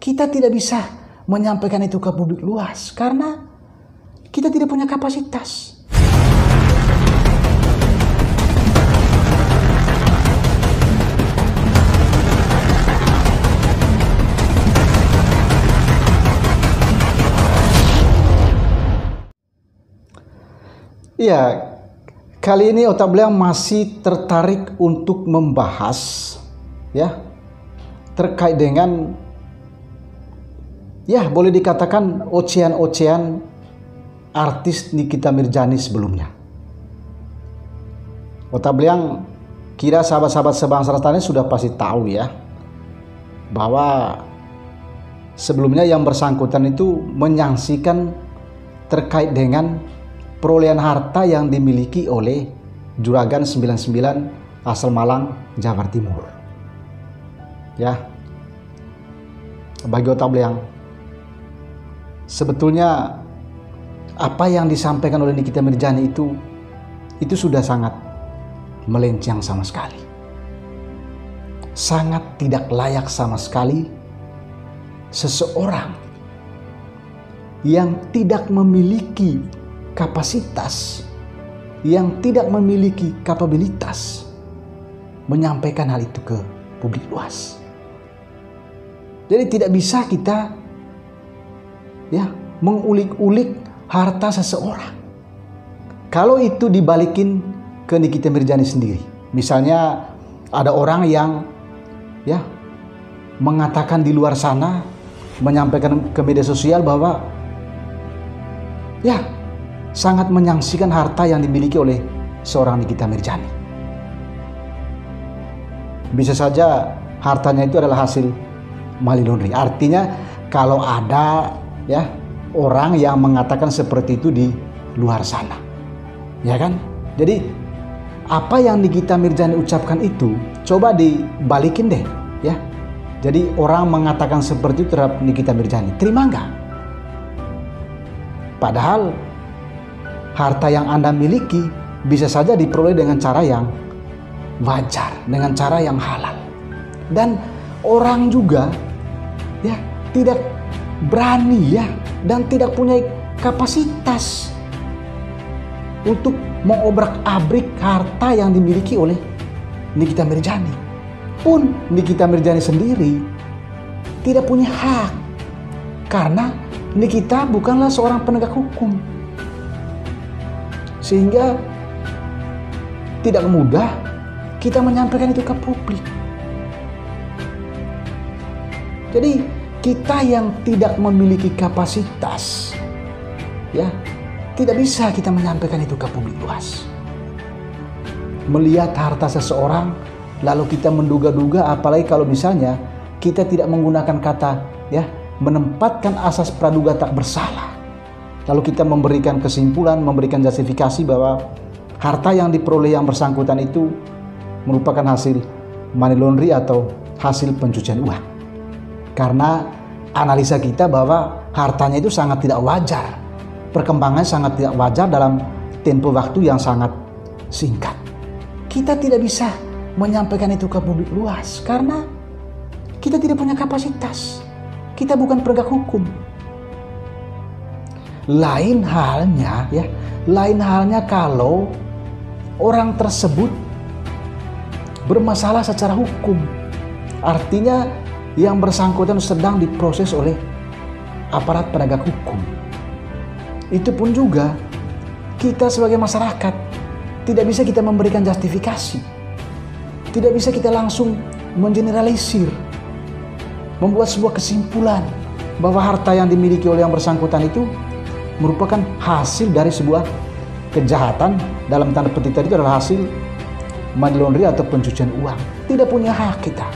kita tidak bisa menyampaikan itu ke publik luas karena kita tidak punya kapasitas. Iya, kali ini Otak Belang masih tertarik untuk membahas ya terkait dengan ya boleh dikatakan ocehan-ocehan artis Nikita Mirzani sebelumnya. Otak Belang kira sahabat-sahabat sebangsa Rastani sudah pasti tahu ya bahwa sebelumnya yang bersangkutan itu menyaksikan terkait dengan perolehan harta yang dimiliki oleh Juragan 99 asal Malang, Jawa Timur. Ya, bagi Otak Belang, sebetulnya apa yang disampaikan oleh Nikita Mirzani itu sudah sangat melenceng sama sekali. Sangat tidak layak sama sekali seseorang yang tidak memiliki kapasitas, yang tidak memiliki kapabilitas menyampaikan hal itu ke publik luas. Jadi tidak bisa kita ya mengulik-ulik harta seseorang kalau itu dibalikin ke Nikita Mirzani sendiri. Misalnya ada orang yang ya mengatakan di luar sana, menyampaikan ke media sosial bahwa ya sangat menyaksikan harta yang dimiliki oleh seorang Nikita Mirzani. Bisa saja hartanya itu adalah hasil money laundering. Artinya kalau ada ya orang yang mengatakan seperti itu di luar sana, ya kan? Jadi apa yang Nikita Mirzani ucapkan itu coba dibalikin deh, ya. Jadi orang mengatakan seperti itu terhadap Nikita Mirzani, terima nggak? Padahal harta yang Anda miliki bisa saja diperoleh dengan cara yang wajar, dengan cara yang halal. Dan orang juga ya tidak berani ya dan tidak punya kapasitas untuk mengobrak-abrik harta yang dimiliki oleh Nikita Mirzani. Pun Nikita Mirzani sendiri tidak punya hak karena Nikita bukanlah seorang penegak hukum. Sehingga tidak mudah kita menyampaikan itu ke publik. Jadi kita yang tidak memiliki kapasitas ya tidak bisa kita menyampaikan itu ke publik luas. Melihat harta seseorang lalu kita menduga-duga, apalagi kalau misalnya kita tidak menggunakan kata ya menempatkan asas praduga tak bersalah. Lalu kita memberikan kesimpulan, memberikan justifikasi bahwa harta yang diperoleh yang bersangkutan itu merupakan hasil money laundry atau hasil pencucian uang. Karena analisa kita bahwa hartanya itu sangat tidak wajar. Perkembangannya sangat tidak wajar dalam tempo waktu yang sangat singkat. Kita tidak bisa menyampaikan itu ke publik luas karena kita tidak punya kapasitas. Kita bukan penegak hukum. Lain halnya ya, lain halnya kalau orang tersebut bermasalah secara hukum. Artinya yang bersangkutan sedang diproses oleh aparat penegak hukum. Itu pun juga kita sebagai masyarakat tidak bisa kita memberikan justifikasi. Tidak bisa kita langsung mengeneralisir, membuat sebuah kesimpulan bahwa harta yang dimiliki oleh yang bersangkutan itu merupakan hasil dari sebuah kejahatan, dalam tanda petik tadi itu adalah hasil money laundry atau pencucian uang. Tidak punya hak kita.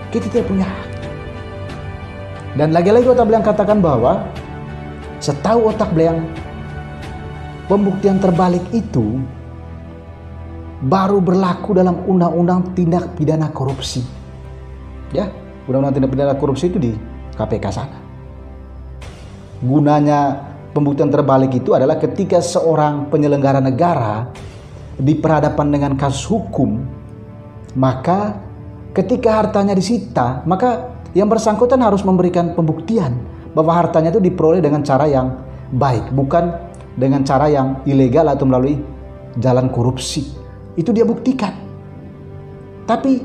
Kita tidak punya hak. Dan lagi-lagi Otak Belang katakan bahwa setahu Otak Belang pembuktian terbalik itu baru berlaku dalam Undang-Undang Tindak Pidana Korupsi. Ya, Undang-Undang Tindak Pidana Korupsi itu di KPK sana. Gunanya pembuktian terbalik itu adalah ketika seorang penyelenggara negara diperhadapkan dengan kasus hukum, maka ketika hartanya disita, maka yang bersangkutan harus memberikan pembuktian bahwa hartanya itu diperoleh dengan cara yang baik, bukan dengan cara yang ilegal atau melalui jalan korupsi. Itu dia buktikan. Tapi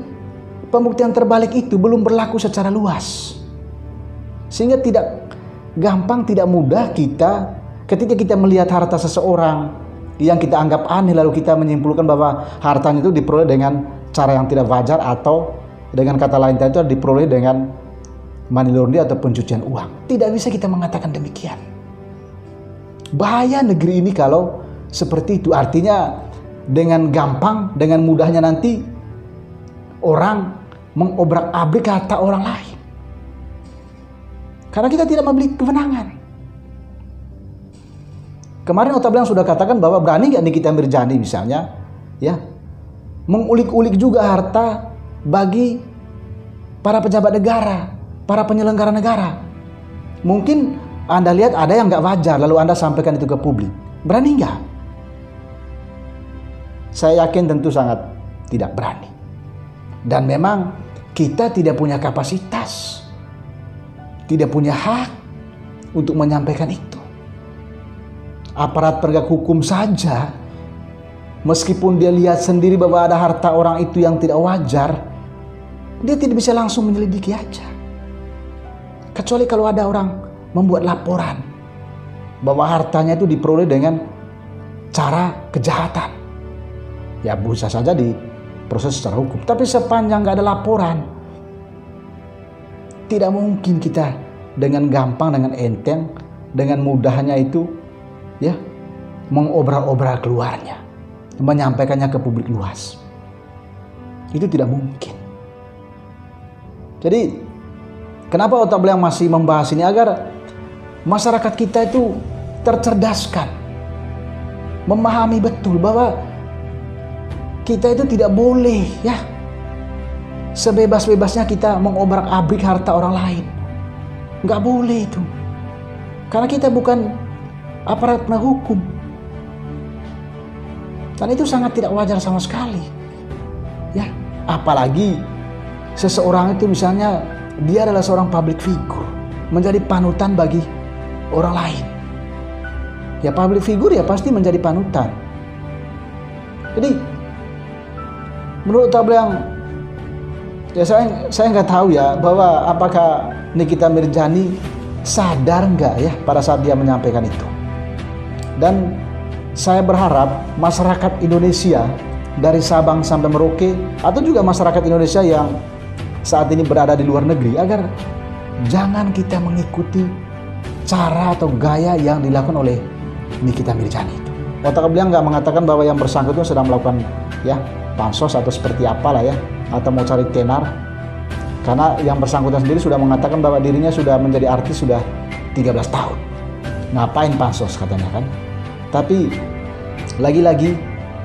pembuktian terbalik itu belum berlaku secara luas. Sehingga tidak gampang, tidak mudah kita ketika kita melihat harta seseorang yang kita anggap aneh, lalu kita menyimpulkan bahwa hartanya itu diperoleh dengan cara yang tidak wajar, atau dengan kata lain itu diperoleh dengan money laundering atau pencucian uang. Tidak bisa kita mengatakan demikian. Bahaya negeri ini kalau seperti itu. Artinya dengan gampang, dengan mudahnya nanti orang mengobrak-abrik harta orang lain. Karena kita tidak memiliki kewenangan. Kemarin Otablang sudah katakan bahwa berani nggak Nikita Mirzani misalnya, ya, mengulik-ulik juga harta bagi para pejabat negara, para penyelenggara negara. Mungkin Anda lihat ada yang nggak wajar, lalu Anda sampaikan itu ke publik. Berani nggak? Saya yakin tentu sangat tidak berani. Dan memang kita tidak punya kapasitas, tidak punya hak untuk menyampaikan itu. Aparat penegak hukum saja, meskipun dia lihat sendiri bahwa ada harta orang itu yang tidak wajar, dia tidak bisa langsung menyelidiki aja. Kecuali kalau ada orang membuat laporan bahwa hartanya itu diperoleh dengan cara kejahatan, ya bisa saja diproses secara hukum. Tapi sepanjang nggak ada laporan, tidak mungkin kita dengan gampang, dengan enteng, dengan mudahnya itu, ya, mengobrak-obrak keluarnya, menyampaikannya ke publik luas. Itu tidak mungkin. Jadi kenapa Otablang masih membahas ini? Agar masyarakat kita itu tercerdaskan, memahami betul bahwa kita itu tidak boleh, ya, sebebas-bebasnya kita mengobrak-abrik harta orang lain. Nggak boleh itu. Karena kita bukan aparat penegak hukum. Dan itu sangat tidak wajar sama sekali. Ya, apalagi seseorang itu misalnya dia adalah seorang public figure, menjadi panutan bagi orang lain. Ya, public figure ya pasti menjadi panutan. Jadi menurut Otablang, ya saya nggak tahu ya bahwa apakah Nikita Mirzani sadar nggak ya pada saat dia menyampaikan itu. Dan saya berharap masyarakat Indonesia dari Sabang sampai Merauke, atau juga masyarakat Indonesia yang saat ini berada di luar negeri, agar jangan kita mengikuti cara atau gaya yang dilakukan oleh Nikita Mirzani itu. Otablang nggak mengatakan bahwa yang bersangkutan sedang melakukan, ya, pansos atau seperti apalah, ya, atau mau cari tenar. Karena yang bersangkutan sendiri sudah mengatakan bahwa dirinya sudah menjadi artis sudah 13 tahun. Ngapain pansos katanya kan? Tapi lagi-lagi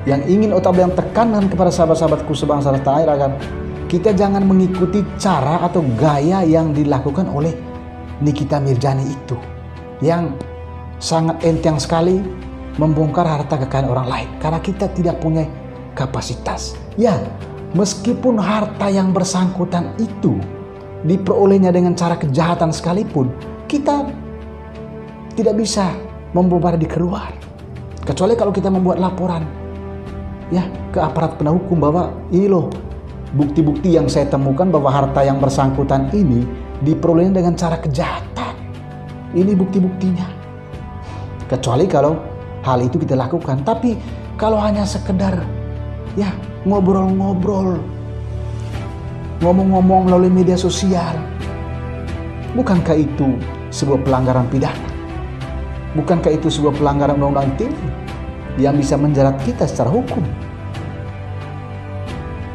yang ingin Otablang tekankan kepada sahabat-sahabatku sebangsa dan tanah air, agar kita jangan mengikuti cara atau gaya yang dilakukan oleh Nikita Mirzani itu, yang sangat enteng sekali membongkar harta kekayaan orang lain karena kita tidak punya kapasitas. Ya, meskipun harta yang bersangkutan itu diperolehnya dengan cara kejahatan sekalipun, kita tidak bisa membongkar di keluar. Kecuali kalau kita membuat laporan, ya, ke aparat penegak hukum bahwa ini loh bukti-bukti yang saya temukan bahwa harta yang bersangkutan ini diperoleh dengan cara kejahatan. Ini bukti-buktinya. Kecuali kalau hal itu kita lakukan. Tapi kalau hanya sekedar, ya, ngobrol-ngobrol, ngomong-ngomong melalui media sosial, bukankah itu sebuah pelanggaran pidana? Bukankah itu sebuah pelanggaran undang-undang ITE yang bisa menjerat kita secara hukum?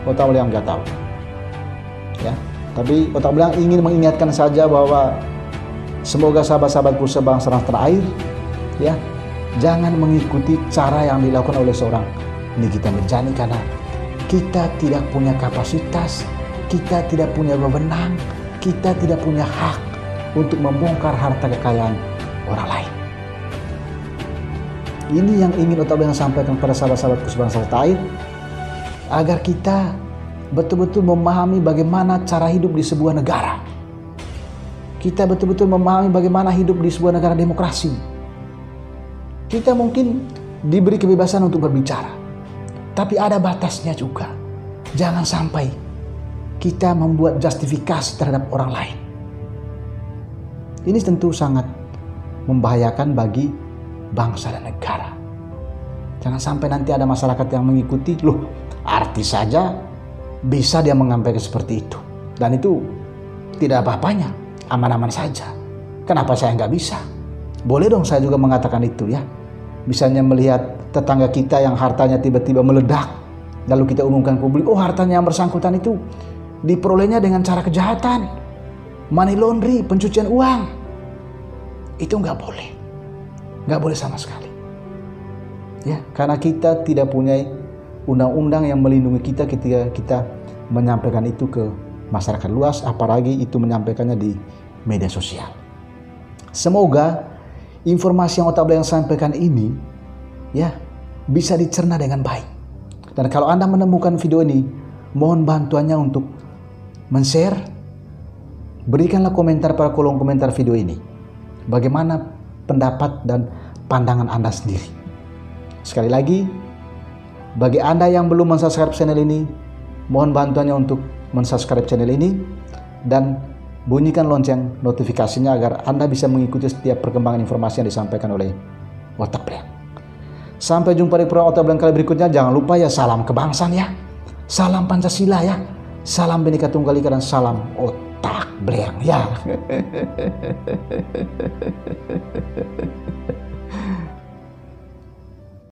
Otablang nggak tahu, ya. Tapi Otablang ingin mengingatkan saja bahwa semoga sahabat-sahabatku sebangsa dan tanah air, ya, jangan mengikuti cara yang dilakukan oleh seorang Nikita Mirzani, karena kita tidak punya kapasitas, kita tidak punya wewenang, kita tidak punya hak untuk membongkar harta kekayaan orang lain. Ini yang ingin Otablang sampaikan kepada sahabat-sahabatku sebangsa dan tanah air, agar kita betul-betul memahami bagaimana cara hidup di sebuah negara. Kita betul-betul memahami bagaimana hidup di sebuah negara demokrasi. Kita mungkin diberi kebebasan untuk berbicara, tapi ada batasnya juga. Jangan sampai kita membuat justifikasi terhadap orang lain. Ini tentu sangat membahayakan bagi bangsa dan negara. Jangan sampai nanti ada masyarakat yang mengikuti, loh artis saja bisa dia menyampaikan seperti itu. Dan itu tidak apa-apanya, aman-aman saja. Kenapa saya nggak bisa? Boleh dong saya juga mengatakan itu ya. Misalnya melihat tetangga kita yang hartanya tiba-tiba meledak, lalu kita umumkan ke publik, oh hartanya yang bersangkutan itu diperolehnya dengan cara kejahatan, money laundry, pencucian uang. Itu nggak boleh. Nggak boleh sama sekali. Ya, karena kita tidak punya undang-undang yang melindungi kita ketika kita menyampaikan itu ke masyarakat luas, apalagi itu menyampaikannya di media sosial. Semoga informasi yang Otak Belayang sampaikan ini ya bisa dicerna dengan baik. Dan kalau Anda menemukan video ini, mohon bantuannya untuk men-share, berikanlah komentar pada kolom komentar video ini. Bagaimana pendapat dan pandangan Anda sendiri. Sekali lagi, bagi Anda yang belum mensubscribe channel ini, mohon bantuannya untuk mensubscribe channel ini dan bunyikan lonceng notifikasinya agar Anda bisa mengikuti setiap perkembangan informasi yang disampaikan oleh Otak Belayang. Sampai jumpa di program Otak Belayang kali berikutnya. Jangan lupa ya, salam kebangsaan ya, salam Pancasila ya, salam Bhinneka Tunggal Ika dan salam Otak Belayang ya.